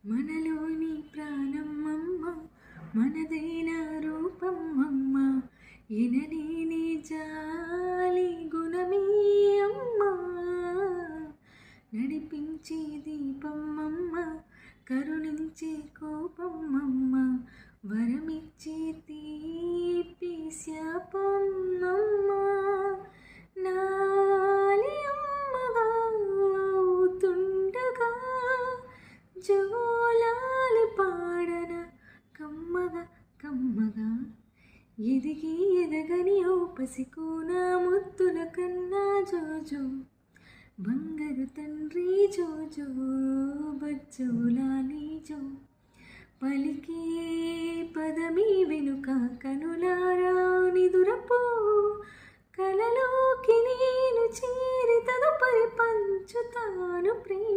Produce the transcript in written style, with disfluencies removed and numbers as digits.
మనలోని ప్రాణమమ్మ, మనదైన రూపమమ్మ, ఎనలేని జాలి గుణమే అమ్మ. నడిపించే దీపమమ్మ, కరుణించే కోపమమ్మ, వరమిచ్చే తీపి శాపమమ్మ. నాలి అమ్మగా అవుతుండగా జోలాలి పాడన కమ్మగా కమ్మగా. ఎదిగి ఎదగని ఓ పసికూన ముద్దుల కన్నా జోజో, బంగారు తండ్రి జోజో, బజ్జోలాలి జో. పలికే పదమీ వెనుక కనులారా నిదురపో, కలలోకి నేను చేరి తదుపరి పంచుతాను ప్రేమ.